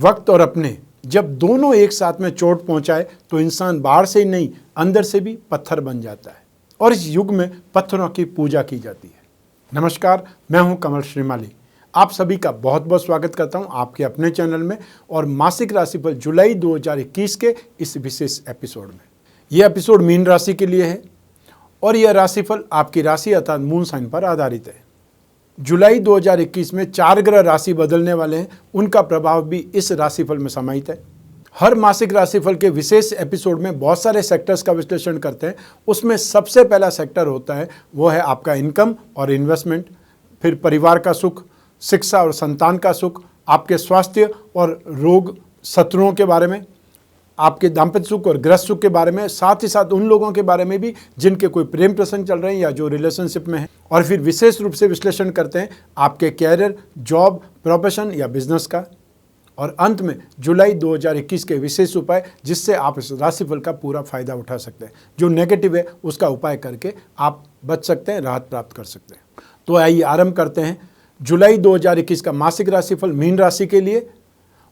वक्त और अपने जब दोनों एक साथ में चोट पहुंचाए तो इंसान बाहर से ही नहीं अंदर से भी पत्थर बन जाता है और इस युग में पत्थरों की पूजा की जाती है। नमस्कार, मैं हूं कमल श्रीमाली। आप सभी का बहुत बहुत स्वागत करता हूं आपके अपने चैनल में और मासिक राशिफल जुलाई 2021 के इस विशेष एपिसोड में। यह एपिसोड मीन राशि के लिए है और यह राशिफल आपकी राशि अर्थात मून साइन पर आधारित है। जुलाई 2021 में 4 ग्रह राशि बदलने वाले हैं, उनका प्रभाव भी इस राशिफल में समाहित है। हर मासिक राशिफल के विशेष एपिसोड में बहुत सारे सेक्टर्स का विश्लेषण करते हैं। उसमें सबसे पहला सेक्टर होता है वो है आपका इनकम और इन्वेस्टमेंट, फिर परिवार का सुख, शिक्षा और संतान का सुख, आपके स्वास्थ्य और रोग शत्रुओं के बारे में, आपके दाम्पत्य सुख और गृहस्थ सुख के बारे में, साथ ही साथ उन लोगों के बारे में भी जिनके कोई प्रेम प्रसंग चल रहे हैं या जो रिलेशनशिप में है। और फिर विशेष रूप से विश्लेषण करते हैं आपके कैरियर, जॉब, प्रोफेशन या बिजनेस का। और अंत में जुलाई 2021 के विशेष उपाय जिससे आप इस राशिफल का पूरा फायदा उठा सकते हैं। जो नेगेटिव है उसका उपाय करके आप बच सकते हैं, राहत प्राप्त कर सकते हैं। तो आइए आरंभ करते हैं जुलाई 2021 का मासिक राशिफल मीन राशि के लिए।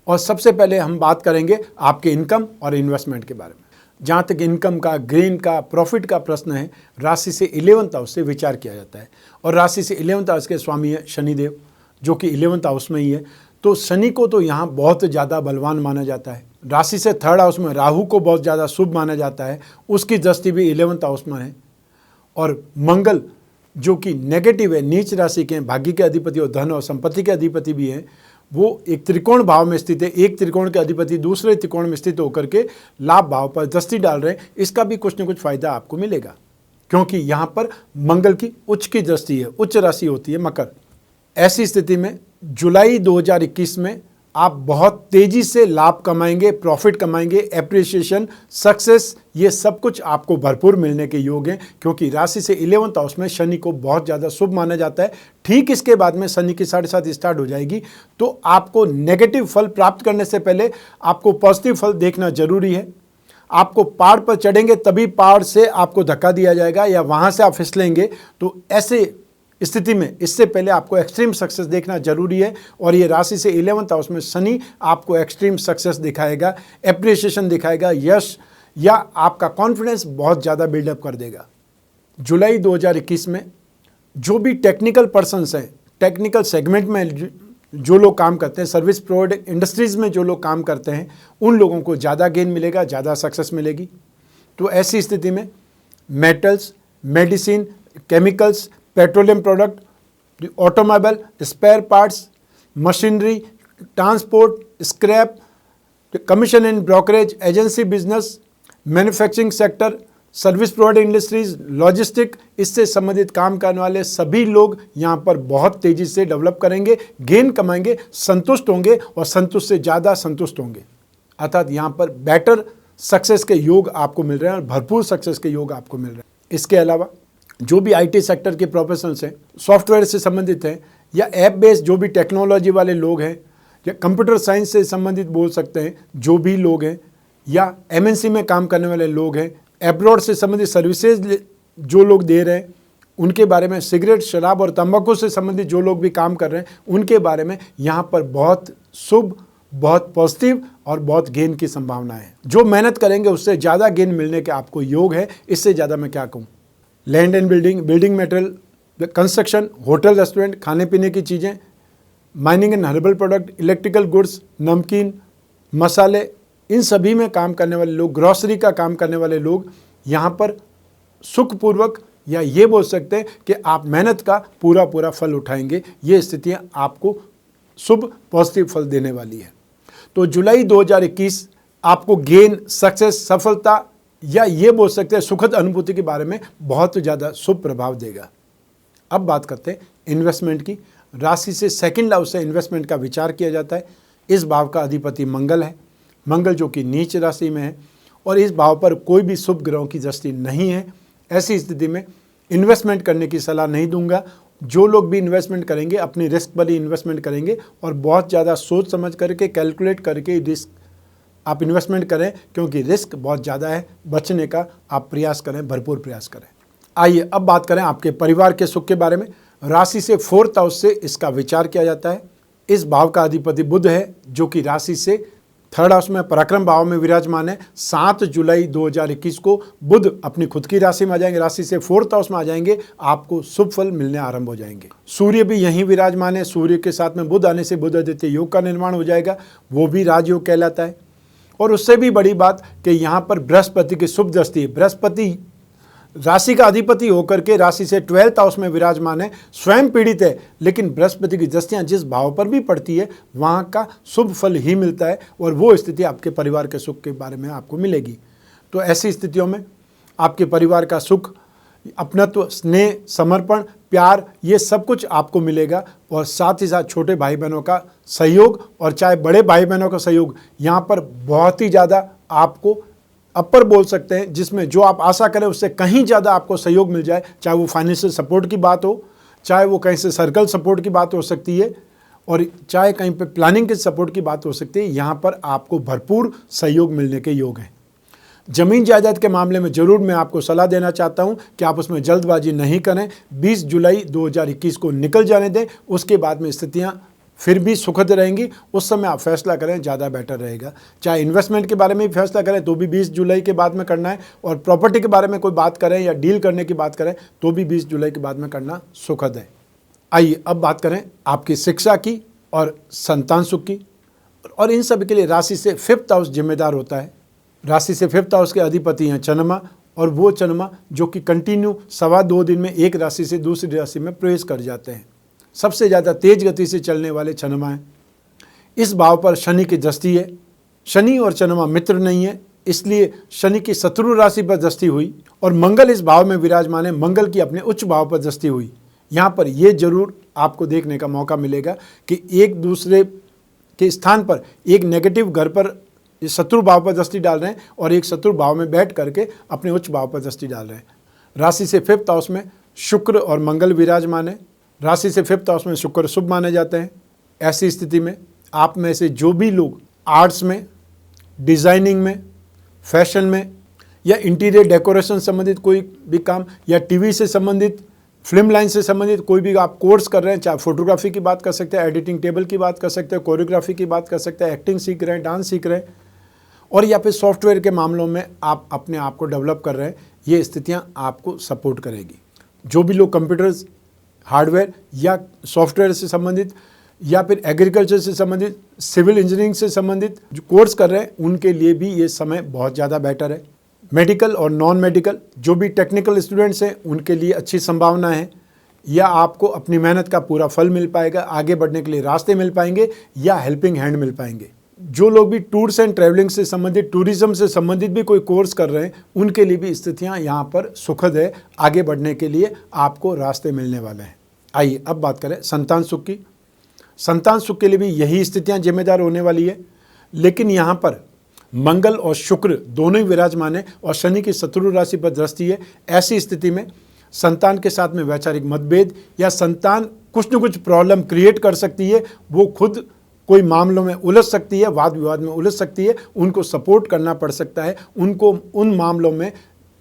और सबसे पहले हम बात करेंगे आपके इनकम और इन्वेस्टमेंट के बारे में। जहाँ तक इनकम का, गेन का, प्रॉफिट का प्रश्न है, राशि से 11th हाउस से विचार किया जाता है और राशि से 11th हाउस के स्वामी है शनिदेव, जो कि 11th हाउस में ही है। तो शनि को तो यहाँ बहुत ज़्यादा बलवान माना जाता है। राशि से 3rd हाउस में राहु को बहुत ज़्यादा शुभ माना जाता है, उसकी दृष्टि भी 11th हाउस में है। और मंगल जो कि नेगेटिव है, नीच राशि के हैं, भाग्य के अधिपति और धन और संपत्ति के अधिपति भी हैं, वो एक त्रिकोण भाव में स्थित है। एक त्रिकोण के अधिपति दूसरे त्रिकोण में स्थित होकर के लाभ भाव पर दृष्टि डाल रहे हैं। इसका भी कुछ न कुछ फायदा आपको मिलेगा क्योंकि यहाँ पर मंगल की उच्च की दृष्टि है, उच्च राशि होती है मकर। ऐसी स्थिति में जुलाई 2021 में आप बहुत तेजी से लाभ कमाएंगे, प्रॉफिट कमाएंगे, एप्रिसिएशन, सक्सेस, ये सब कुछ आपको भरपूर मिलने के योग हैं क्योंकि राशि से 11th हाउस में शनि को बहुत ज़्यादा शुभ माना जाता है। ठीक इसके बाद में शनि की 7.5 स्टार्ट हो जाएगी। तो आपको नेगेटिव फल प्राप्त करने से पहले आपको पॉजिटिव फल देखना जरूरी है। आपको पहाड़ पर चढ़ेंगे तभी पहाड़ से आपको धक्का दिया जाएगा या वहाँ से आप फिसलेंगे। तो ऐसे स्थिति में इससे पहले आपको एक्सट्रीम सक्सेस देखना जरूरी है और ये राशि से 11th हाउस में शनि आपको एक्सट्रीम सक्सेस दिखाएगा, एप्रिसिएशन दिखाएगा, यश या आपका कॉन्फिडेंस बहुत ज़्यादा बिल्डअप कर देगा। जुलाई 2021 में जो भी टेक्निकल पर्सन्स हैं, टेक्निकल सेगमेंट में जो लोग काम करते हैं, सर्विस प्रोवाइडिंग इंडस्ट्रीज में जो लोग काम करते हैं, उन लोगों को ज़्यादा गेन मिलेगा, ज़्यादा सक्सेस मिलेगी। तो ऐसी स्थिति में metals, medicine, chemicals, petroleum product, automobile, spare parts, machinery, transport, scrap, commission and brokerage, agency business, manufacturing sector, service providing industries, logistic, इससे संबंधित काम करने वाले सभी लोग यहाँ पर बहुत तेज़ी से डेवलप करेंगे, गेन कमाएंगे, संतुष्ट होंगे और संतुष्ट से ज़्यादा संतुष्ट होंगे। अर्थात यहाँ पर बेटर सक्सेस के योग आपको मिल रहे हैं और भरपूर सक्सेस के योग आपको मिल रहे हैं। इसके अलावा जो भी आईटी सेक्टर के प्रोफेशनल्स हैं, सॉफ्टवेयर से संबंधित हैं या ऐप बेस्ड जो भी टेक्नोलॉजी वाले लोग हैं या कंप्यूटर साइंस से संबंधित बोल सकते हैं जो भी लोग हैं, या एमएनसी में काम करने वाले लोग हैं, एब्रॉड से संबंधित सर्विसेज जो लोग दे रहे हैं उनके बारे में, सिगरेट, शराब और तंबाकू से संबंधित जो लोग भी काम कर रहे हैं उनके बारे में यहाँ पर बहुत शुभ, बहुत पॉजिटिव और बहुत गेन की संभावना है। जो मेहनत करेंगे उससे ज़्यादा गेन मिलने के आपको योग है। इससे ज़्यादा मैं क्या कहूँ। Land and building, building material, construction, hotel, restaurant, खाने पीने की चीज़ें, mining and herbal product, electrical goods, नमकीन, मसाले, इन सभी में काम करने वाले लोग, ग्रॉसरी का काम करने वाले लोग यहाँ पर सुखपूर्वक या ये बोल सकते हैं कि आप मेहनत का पूरा पूरा फल उठाएंगे। ये स्थितियाँ आपको शुभ पॉजिटिव फल देने वाली है। तो जुलाई 2021 आपको गेन, सक्सेस, सफलता या ये बोल सकते हैं सुखद अनुभूति के बारे में बहुत ज़्यादा शुभ प्रभाव देगा। अब बात करते हैं इन्वेस्टमेंट की। राशि से 2nd हाउस से इन्वेस्टमेंट का विचार किया जाता है। इस भाव का अधिपति मंगल है, मंगल जो कि नीच राशि में है और इस भाव पर कोई भी शुभ ग्रहों की दृष्टि नहीं है। ऐसी स्थिति में इन्वेस्टमेंट करने की सलाह नहीं दूंगा। जो लोग भी इन्वेस्टमेंट करेंगे अपनी रिस्क वाली इन्वेस्टमेंट करेंगे और बहुत ज़्यादा सोच समझ करके, कैलकुलेट करके रिस्क आप इन्वेस्टमेंट करें क्योंकि रिस्क बहुत ज़्यादा है। बचने का आप प्रयास करें, भरपूर प्रयास करें। आइए अब बात करें आपके परिवार के सुख के बारे में। राशि से 4th हाउस से इसका विचार किया जाता है। इस भाव का अधिपति बुध है जो कि राशि से थर्ड हाउस में पराक्रम भाव में विराजमान है। 7 जुलाई 2021 को बुध अपनी खुद की राशि में आ जाएंगे, राशि से फोर्थ हाउस में आ जाएंगे, आपको शुभ फल मिलने आरंभ हो जाएंगे। सूर्य भी यहीं विराजमान है, सूर्य के साथ में बुध आने से बुध आदित्य योग का निर्माण हो जाएगा, वो भी राजयोग कहलाता है। और उससे भी बड़ी बात कि यहाँ पर बृहस्पति की शुभ दृष्टि है। बृहस्पति राशि का अधिपति होकर के राशि से 12th हाउस में विराजमान है, स्वयं पीड़ित है, लेकिन बृहस्पति की दृष्टियां जिस भाव पर भी पड़ती है वहां का शुभ फल ही मिलता है और वो स्थिति आपके परिवार के सुख के बारे में आपको मिलेगी। तो ऐसी स्थितियों में आपके परिवार का सुख, अपनत्व, स्नेह, समर्पण, प्यार, ये सब कुछ आपको मिलेगा और साथ ही साथ छोटे भाई बहनों का सहयोग और चाहे बड़े भाई बहनों का सहयोग यहाँ पर बहुत ही ज़्यादा आपको अपर बोल सकते हैं, जिसमें जो आप आशा करें उससे कहीं ज़्यादा आपको सहयोग मिल जाए। चाहे वो फाइनेंशियल सपोर्ट की बात हो, चाहे वो कहीं से सर्कल सपोर्ट की बात हो सकती है और चाहे कहीं पे प्लानिंग के सपोर्ट की बात हो सकती है। यहाँ पर आपको भरपूर सहयोग मिलने के योग हैं। ज़मीन जायदाद के मामले में ज़रूर मैं आपको सलाह देना चाहता हूँ कि आप उसमें जल्दबाजी नहीं करें। 20 जुलाई 2021 को निकल जाने दें, उसके बाद में स्थितियाँ फिर भी सुखद रहेंगी, उस समय आप फैसला करें, ज़्यादा बेटर रहेगा। चाहे इन्वेस्टमेंट के बारे में भी फैसला करें तो भी 20 जुलाई के बाद में करना है, और प्रॉपर्टी के बारे में कोई बात करें या डील करने की बात करें तो भी 20 जुलाई के बाद में करना सुखद है। आइए अब बात करें आपकी शिक्षा की और संतान सुख की, और इन सब के लिए राशि से 5th हाउस जिम्मेदार होता है। राशि से 5th हाउस के अधिपति हैं चंद्रमा, और वो चंद्रमा जो कि कंटिन्यू 2.25 दिन में एक राशि से दूसरी राशि में प्रवेश कर जाते हैं। सबसे ज़्यादा तेज गति से चलने वाले चंद्रमा हैं। इस भाव पर शनि की दृष्टि है। शनि और चंद्रमा मित्र नहीं है, इसलिए शनि की शत्रु राशि पर दृष्टि हुई, और मंगल इस भाव में विराजमान है, मंगल की अपने उच्च भाव पर दृष्टि हुई। यहाँ पर यह जरूर आपको देखने का मौका मिलेगा कि एक दूसरे के स्थान पर एक नेगेटिव घर पर शत्रु भाव पर दृष्टि डाल रहे हैं और एक शत्रु भाव में बैठ करके अपने उच्च भाव पर दृष्टि डाल रहे हैं। राशि से 5th हाउस में शुक्र और मंगल विराजमान है। राशि से 5th हाउस में शुक्र शुभ माने जाते हैं। ऐसी स्थिति में आप में से जो भी लोग आर्ट्स में, डिज़ाइनिंग में, फैशन में या इंटीरियर डेकोरेशन संबंधित कोई भी काम, या टीवी से संबंधित, फिल्म लाइन से संबंधित कोई भी आप कोर्स कर रहे हैं, चाहे फोटोग्राफी की बात कर सकते हैं, एडिटिंग टेबल की बात कर सकते हैं, कोरियोग्राफी की बात कर सकते हैं, एक्टिंग सीख रहे हैं, डांस सीख रहे हैं, और या फिर सॉफ्टवेयर के मामलों में आप अपने आप को डेवलप कर रहे हैं, ये स्थितियाँ आपको सपोर्ट करेगी। जो भी लोग कंप्यूटर्स, हार्डवेयर या सॉफ्टवेयर से संबंधित या फिर एग्रीकल्चर से संबंधित, सिविल इंजीनियरिंग से संबंधित जो कोर्स कर रहे हैं, उनके लिए भी ये समय बहुत ज़्यादा बेटर है। मेडिकल और नॉन मेडिकल जो भी टेक्निकल स्टूडेंट्स हैं, उनके लिए अच्छी संभावना है, या आपको अपनी मेहनत का पूरा फल मिल पाएगा, आगे बढ़ने के लिए रास्ते मिल पाएंगे या हेल्पिंग हैंड मिल पाएंगे। जो लोग भी टूर्स एंड ट्रैवलिंग से संबंधित, टूरिज्म से संबंधित भी कोई कोर्स कर रहे हैं, उनके लिए भी स्थितियाँ यहाँ पर सुखद है, आगे बढ़ने के लिए आपको रास्ते मिलने वाले हैं। आइए अब बात करें संतान सुख की। संतान सुख के लिए भी यही स्थितियां जिम्मेदार होने वाली है, लेकिन यहाँ पर मंगल और शुक्र दोनों ही विराजमान है और शनि की शत्रु राशि पर दृष्टि है। ऐसी स्थिति में संतान के साथ में वैचारिक मतभेद या संतान कुछ न कुछ प्रॉब्लम क्रिएट कर सकती है, वो खुद कोई मामलों में उलझ सकती है, वाद विवाद में उलझ सकती है, उनको सपोर्ट करना पड़ सकता है, उनको उन मामलों में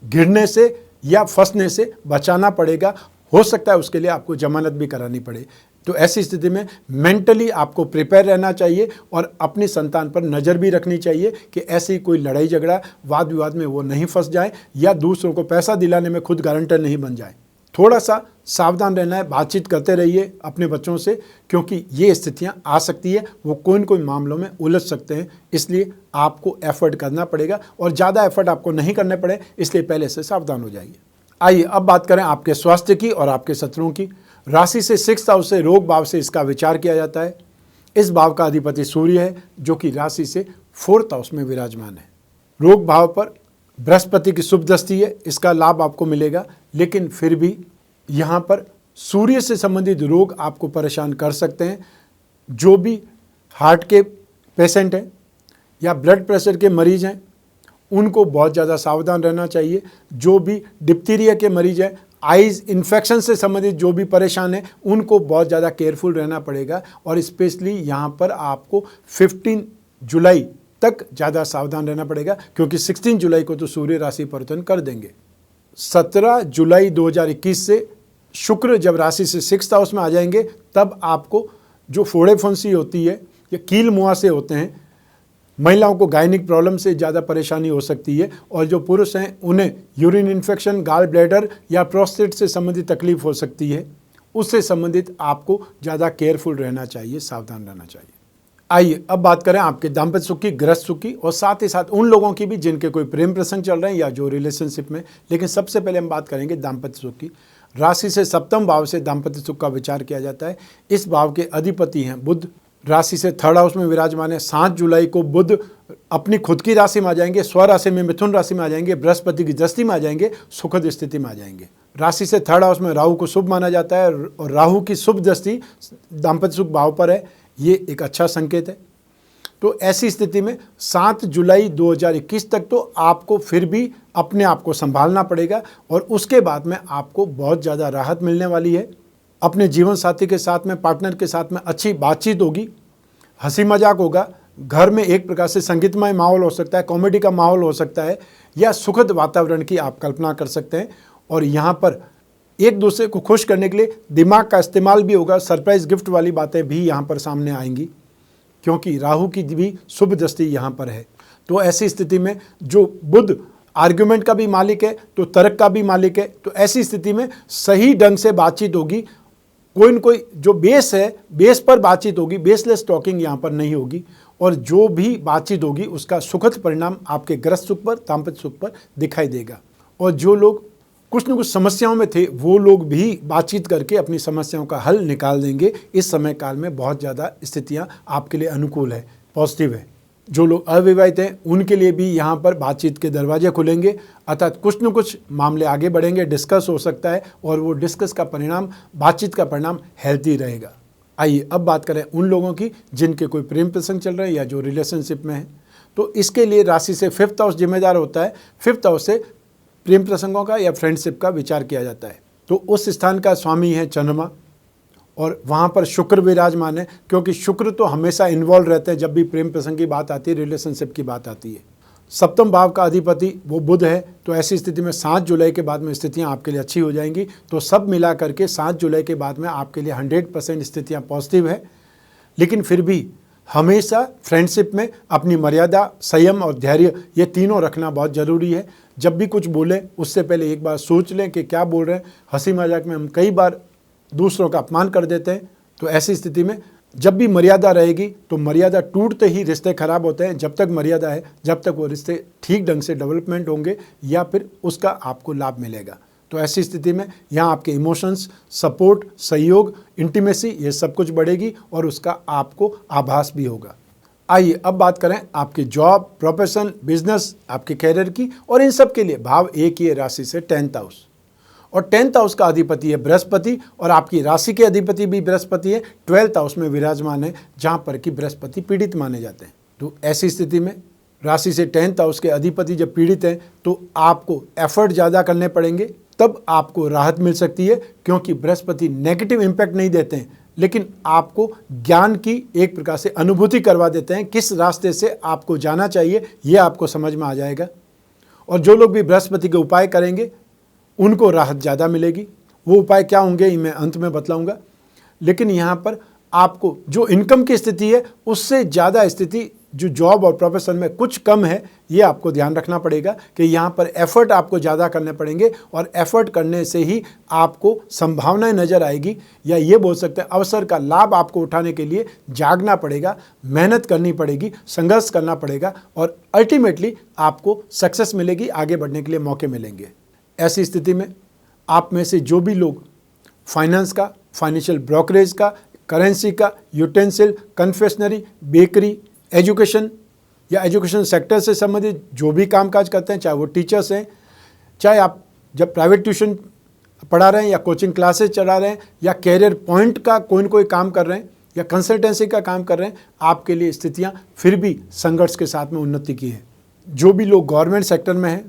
घिरने से या फंसने से बचाना पड़ेगा। हो सकता है उसके लिए आपको जमानत भी करानी पड़े। तो ऐसी स्थिति में मेंटली आपको प्रिपेयर रहना चाहिए और अपनी संतान पर नज़र भी रखनी चाहिए कि ऐसी कोई लड़ाई झगड़ा, वाद विवाद में वो नहीं फंस जाए या दूसरों को पैसा दिलाने में खुद गारंटर नहीं बन जाए। थोड़ा सा सावधान रहना है, बातचीत करते रहिए अपने बच्चों से, क्योंकि ये स्थितियां आ सकती है, वो कोई न कोई मामलों में उलझ सकते हैं। इसलिए आपको एफर्ट करना पड़ेगा और ज़्यादा एफर्ट आपको नहीं करने पड़े, इसलिए पहले से सावधान हो जाइए। आइए अब बात करें आपके स्वास्थ्य की और आपके शत्रुओं की। राशि से 6th हाउस से रोग भाव से इसका विचार किया जाता है। इस भाव का अधिपति सूर्य है जो कि राशि से 4th हाउस में विराजमान है। रोग भाव पर बृहस्पति की शुभ दृष्टि है, इसका लाभ आपको मिलेगा, लेकिन फिर भी यहाँ पर सूर्य से संबंधित रोग आपको परेशान कर सकते हैं। जो भी हार्ट के पेशेंट हैं या ब्लड प्रेशर के मरीज हैं, उनको बहुत ज़्यादा सावधान रहना चाहिए। जो भी डिप्थीरिया के मरीज हैं, आइज़ इन्फेक्शन से संबंधित जो भी परेशान है, उनको बहुत ज़्यादा केयरफुल रहना पड़ेगा और स्पेशली यहाँ पर आपको 15 जुलाई तक ज़्यादा सावधान रहना पड़ेगा, क्योंकि 16 जुलाई को तो सूर्य राशि परिवर्तन कर देंगे। 17 जुलाई 2021 से शुक्र जब राशि से 6th हाउस में आ जाएंगे, तब आपको जो फोड़े फुंसी होती है या कील मुहासे होते हैं, महिलाओं को गायनिक प्रॉब्लम से ज़्यादा परेशानी हो सकती है, और जो पुरुष हैं उन्हें यूरिन इन्फेक्शन, गाल ब्लैडर या प्रोस्टेट से संबंधित तकलीफ हो सकती है। उससे संबंधित आपको ज़्यादा केयरफुल रहना चाहिए, सावधान रहना चाहिए। आइए अब बात करें आपके दाम्पत्य सुख की, गृहस्थ सुख की, और साथ ही साथ उन लोगों की भी जिनके कोई प्रेम प्रसंग चल रहे हैं या जो रिलेशनशिप में। लेकिन सबसे पहले हम बात करेंगे दाम्पत्य सुख की। राशि से सप्तम भाव से दाम्पत्य सुख का विचार किया जाता है। इस भाव के अधिपति हैं बुध। राशि से थर्ड हाउस में विराजमान है। 7 जुलाई को बुध अपनी खुद की राशि में आ जाएंगे, स्वराशि में मिथुन राशि में आ जाएंगे, बृहस्पति की दृष्टि में आ जाएंगे, सुखद स्थिति में आ जाएंगे। राशि से थर्ड हाउस में राहु को शुभ माना जाता है, और राहु की शुभ दृष्टि दाम्पत्य सुख भाव पर है। ये एक अच्छा संकेत है। तो ऐसी स्थिति में 7 जुलाई 2021 तक तो आपको फिर भी अपने आप को संभालना पड़ेगा, और उसके बाद में आपको बहुत ज़्यादा राहत मिलने वाली है। अपने जीवन साथी के साथ में, पार्टनर के साथ में अच्छी बातचीत होगी, हंसी मजाक होगा, घर में एक प्रकार से संगीतमय माहौल हो सकता है, कॉमेडी का माहौल हो सकता है, या सुखद वातावरण की आप कल्पना कर सकते हैं। और यहाँ पर एक दूसरे को खुश करने के लिए दिमाग का इस्तेमाल भी होगा। सरप्राइज गिफ्ट वाली बातें भी यहाँ पर सामने आएंगी, क्योंकि राहु की भी शुभ दृष्टि यहाँ पर है। तो ऐसी स्थिति में जो बुध आर्ग्यूमेंट का भी मालिक है तो तर्क का भी मालिक है, तो ऐसी स्थिति में सही ढंग से बातचीत होगी। कोई न कोई जो बेस है, बेस पर बातचीत होगी, बेसलेस टॉकिंग यहाँ पर नहीं होगी, और जो भी बातचीत होगी उसका सुखद परिणाम आपके गृहस्थ सुख पर, दाम्पत्य सुख पर दिखाई देगा। और जो लोग कुछ न कुछ समस्याओं में थे, वो लोग भी बातचीत करके अपनी समस्याओं का हल निकाल देंगे। इस समय काल में बहुत ज़्यादा स्थितियाँ आपके लिए अनुकूल है, पॉजिटिव है। जो लोग अविवाहित हैं उनके लिए भी यहाँ पर बातचीत के दरवाजे खुलेंगे, अर्थात कुछ न कुछ मामले आगे बढ़ेंगे, डिस्कस हो सकता है, और वो डिस्कस का परिणाम, बातचीत का परिणाम हेल्थी रहेगा। आइए अब बात करें उन लोगों की जिनके कोई प्रेम प्रसंग चल रहे हैं या जो रिलेशनशिप में है। तो इसके लिए राशि से 5th हाउस जिम्मेदार होता है। 5th हाउस से प्रेम प्रसंगों का या फ्रेंडशिप का विचार किया जाता है। तो उस स्थान का स्वामी है चंद्रमा, और वहाँ पर शुक्र विराजमान है, क्योंकि शुक्र तो हमेशा इन्वॉल्व रहते हैं जब भी प्रेम प्रसंग की बात आती है, रिलेशनशिप की बात आती है। सप्तम भाव का अधिपति वो बुध है। तो ऐसी स्थिति में 7 जुलाई के बाद में स्थितियाँ आपके लिए अच्छी हो जाएंगी। तो सब मिला करके 7 जुलाई के बाद में आपके लिए 100% स्थितियाँ पॉजिटिव है। लेकिन फिर भी हमेशा फ्रेंडशिप में अपनी मर्यादा, संयम और धैर्य, ये तीनों रखना बहुत ज़रूरी है। जब भी कुछ बोलें उससे पहले एक बार सोच लें कि क्या बोल रहे हैं। हंसी मजाक में हम कई बार दूसरों का अपमान कर देते हैं। तो ऐसी स्थिति में जब भी मर्यादा रहेगी, तो मर्यादा टूटते ही रिश्ते खराब होते हैं। जब तक मर्यादा है, जब तक वो रिश्ते ठीक ढंग से डेवलपमेंट होंगे या फिर उसका आपको लाभ मिलेगा। तो ऐसी स्थिति में यहाँ आपके इमोशंस, सपोर्ट, सहयोग, इंटीमेसी, ये सब कुछ बढ़ेगी और उसका आपको आभास भी होगा। आइए अब बात करें आपकी जॉब, प्रोफेशन, बिजनेस, आपके कैरियर की, और इन सब के लिए भाव एक ही है राशि से 10th हाउस, और 10th हाउस का अधिपति है बृहस्पति, और आपकी राशि के अधिपति भी बृहस्पति है। 12th हाउस में विराजमान है, जहाँ पर कि बृहस्पति पीड़ित माने जाते हैं। तो ऐसी स्थिति में राशि से 10th हाउस के अधिपति जब पीड़ित हैं, तो आपको एफर्ट ज़्यादा करने पड़ेंगे, तब आपको राहत मिल सकती है। क्योंकि बृहस्पति नेगेटिव इम्पैक्ट नहीं देते हैं, लेकिन आपको ज्ञान की एक प्रकार से अनुभूति करवा देते हैं। किस रास्ते से आपको जाना चाहिए ये आपको समझ में आ जाएगा। और जो लोग भी बृहस्पति के उपाय करेंगे उनको राहत ज़्यादा मिलेगी। वो उपाय क्या होंगे ये मैं अंत में बतलाऊंगा। लेकिन यहाँ पर आपको जो इनकम की स्थिति है उससे ज़्यादा स्थिति जो जॉब और प्रोफेशन में कुछ कम है, ये आपको ध्यान रखना पड़ेगा कि यहाँ पर एफर्ट आपको ज़्यादा करने पड़ेंगे, और एफर्ट करने से ही आपको संभावनाएं नज़र आएगी, या ये बोल सकते हैं अवसर का लाभ आपको उठाने के लिए जागना पड़ेगा, मेहनत करनी पड़ेगी, संघर्ष करना पड़ेगा, और अल्टीमेटली आपको सक्सेस मिलेगी, आगे बढ़ने के लिए मौके मिलेंगे। ऐसी स्थिति में आप में से जो भी लोग फाइनेंस का, फाइनेंशियल ब्रोकरेज का, करेंसी का, यूटेंसिल, कन्फेक्शनरी, बेकरी, एजुकेशन या एजुकेशन सेक्टर से संबंधित जो भी कामकाज करते हैं, चाहे वो टीचर्स हैं, चाहे आप जब प्राइवेट ट्यूशन पढ़ा रहे हैं या कोचिंग क्लासेस चला रहे हैं, या कैरियर पॉइंट का कोई न कोई काम कर रहे हैं, या कंसल्टेंसी का काम कर रहे हैं, आपके लिए स्थितियां फिर भी संघर्ष के साथ में उन्नति की है। जो भी लोग गवर्नमेंट सेक्टर में हैं,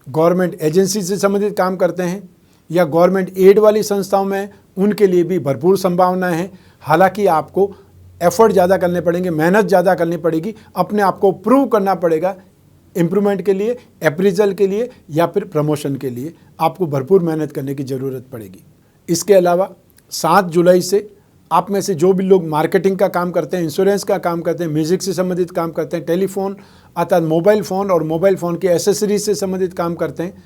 गवर्नमेंट एजेंसी से संबंधित काम करते हैं, या गवर्नमेंट एड वाली संस्थाओं में हैं, उनके लिए भी भरपूर संभावनाएं हैं। हालांकि आपको एफर्ट ज़्यादा करने पड़ेंगे, मेहनत ज़्यादा करनी पड़ेगी, अपने आप को प्रूव करना पड़ेगा। इम्प्रूवमेंट के लिए, अप्रेजल के लिए या फिर प्रमोशन के लिए आपको भरपूर मेहनत करने की ज़रूरत पड़ेगी। इसके अलावा 7 जुलाई से आप में से जो भी लोग मार्केटिंग का काम करते हैं, इंश्योरेंस का काम करते हैं, म्यूजिक से संबंधित काम करते हैं, टेलीफोन अर्थात मोबाइल फ़ोन और मोबाइल फ़ोन की एसेसरीज से संबंधित काम करते हैं,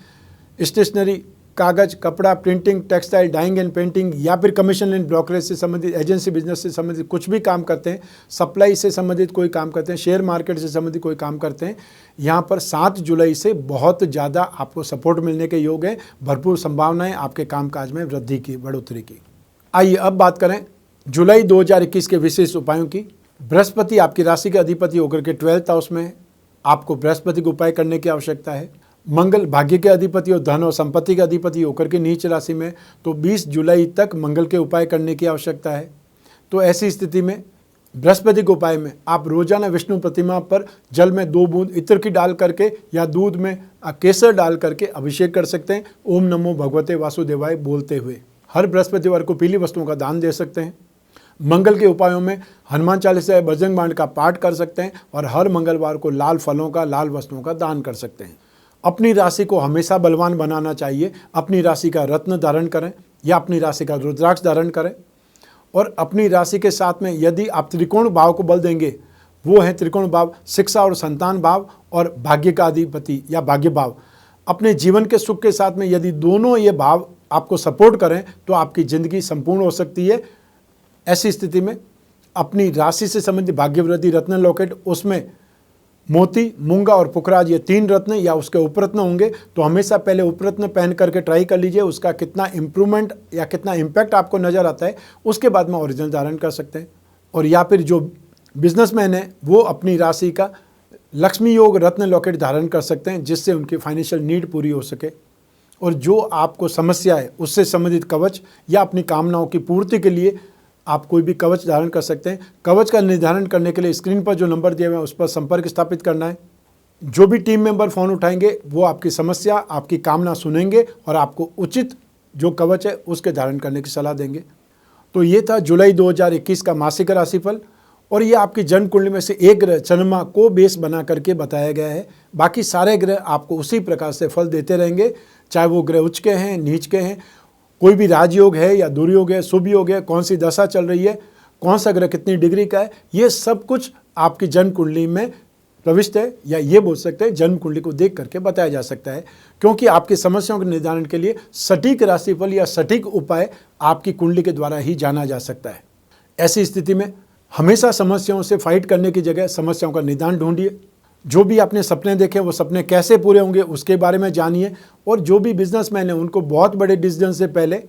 स्टेशनरी, कागज़, कपड़ा, printing, textile, dyeing and painting या फिर कमीशन एंड ब्रोकरेज से संबंधित, एजेंसी बिजनेस से संबंधित कुछ भी काम करते हैं, सप्लाई से संबंधित कोई काम करते हैं, शेयर मार्केट से संबंधित कोई काम करते हैं, यहाँ पर 7 जुलाई से बहुत ज़्यादा आपको सपोर्ट मिलने के योग है। भरपूर संभावनाएं आपके कामकाज में वृद्धि की, बढ़ोतरी की। आइए अब बात करें जुलाई 2021 के विशेष उपायों की। बृहस्पति आपकी राशि के अधिपति होकर के 12th हाउस में है। आपको बृहस्पति को उपाय करने की आवश्यकता है। मंगल भाग्य के अधिपति और धन और संपत्ति के अधिपति होकर के नीच राशि में, तो 20 जुलाई तक मंगल के उपाय करने की आवश्यकता है। तो ऐसी स्थिति में बृहस्पति के उपाय में आप रोजाना विष्णु प्रतिमा पर जल में 2 बूंद इत्र की डाल करके या दूध में केसर डाल करके अभिषेक कर सकते हैं। ओम नमो भगवते वासुदेवाय बोलते हुए हर बृहस्पतिवार को पीली वस्तुओं का दान दे सकते हैं। मंगल के उपायों में हनुमान चालीसा या बजरंग बाण का पाठ कर सकते हैं और हर मंगलवार को लाल फलों का, लाल वस्तुओं का दान कर सकते हैं। अपनी राशि को हमेशा बलवान बनाना चाहिए। अपनी राशि का रत्न धारण करें या अपनी राशि का रुद्राक्ष धारण करें। और अपनी राशि के साथ में यदि आप त्रिकोण भाव को बल देंगे, वो है त्रिकोण भाव शिक्षा और संतान भाव और भाग्य का अधिपति या भाग्य भाव। अपने जीवन के सुख के साथ में यदि दोनों ये भाव आपको सपोर्ट करें तो आपकी ज़िंदगी संपूर्ण हो सकती है। ऐसी स्थिति में अपनी राशि से संबंधित भाग्यवृद्धि रत्न लॉकेट, उसमें मोती, मूंगा और पुखराज, ये 3 रत्न या उसके उपरत्न होंगे। तो हमेशा पहले उपरत्न पहन करके ट्राई कर लीजिए, उसका कितना इंप्रूवमेंट या कितना इम्पैक्ट आपको नज़र आता है, उसके बाद में ओरिजिनल धारण कर सकते हैं। और या फिर जो बिजनेसमैन है वो अपनी राशि का लक्ष्मी योग रत्न लॉकेट धारण कर सकते हैं, जिससे उनकी फाइनेंशियल नीड पूरी हो सके। और जो आपको समस्या है उससे संबंधित कवच या अपनी कामनाओं की पूर्ति के लिए आप कोई भी कवच धारण कर सकते हैं। कवच का निर्धारण करने के लिए स्क्रीन पर जो नंबर दिए हुए हैं उस पर संपर्क स्थापित करना है। जो भी टीम मेंबर फ़ोन उठाएंगे वो आपकी समस्या, आपकी कामना सुनेंगे और आपको उचित जो कवच है उसके धारण करने की सलाह देंगे। तो ये था जुलाई 2021 का मासिक राशिफल। और ये आपकी जन्म कुंडली में से एक ग्रह चंद्रमा को बेस बना करके बताया गया है। बाकी सारे ग्रह आपको उसी प्रकार से फल देते रहेंगे, चाहे वो ग्रह उच्च के हैं, नीच के हैं, कोई भी राजयोग है या दुर्योग है, शुभ योग है, कौन सी दशा चल रही है, कौन सा ग्रह कितनी डिग्री का है, ये सब कुछ आपकी जन्म कुंडली में प्रविष्ट है। या ये बोल सकते हैं जन्म कुंडली को देख करके बताया जा सकता है, क्योंकि आपकी समस्याओं के निर्धारण के लिए सटीक राशिफल या सटीक उपाय आपकी कुंडली के द्वारा ही जाना जा सकता है। ऐसी स्थिति में हमेशा समस्याओं से फाइट करने की जगह समस्याओं का निदान ढूंढिए। जो भी आपने सपने देखे वो सपने कैसे पूरे होंगे उसके बारे में जानिए। और जो भी बिजनेसमैन है उनको बहुत बड़े डिसीजन से पहले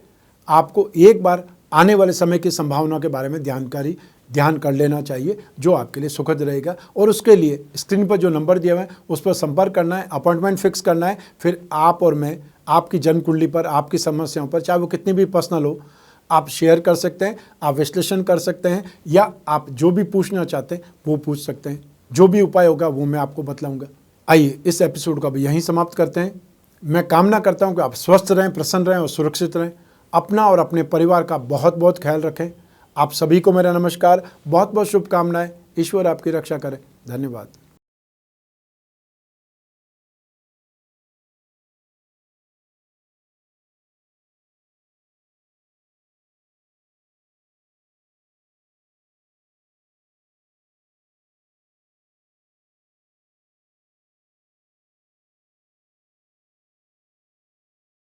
आपको एक बार आने वाले समय की संभावनाओं के बारे में ध्यान कर लेना चाहिए, जो आपके लिए सुखद रहेगा। और उसके लिए स्क्रीन पर जो नंबर दिया हुआ है उस पर संपर्क करना है, अपॉइंटमेंट फिक्स करना है। फिर आप और मैं आपकी जन्म कुंडली पर, आपकी समस्याओं पर, चाहे वो कितनी भी पर्सनल हो, आप शेयर कर सकते हैं, आप विश्लेषण कर सकते हैं, या आप जो भी पूछना चाहते हैं वो पूछ सकते हैं। जो भी उपाय होगा वो मैं आपको बतलाऊंगा। आइए इस एपिसोड को भी यहीं समाप्त करते हैं। मैं कामना करता हूं कि आप स्वस्थ रहें, प्रसन्न रहें और सुरक्षित रहें। अपना और अपने परिवार का बहुत बहुत ख्याल रखें। आप सभी को मेरा नमस्कार, बहुत बहुत शुभकामनाएं। ईश्वर आपकी रक्षा करे। धन्यवाद।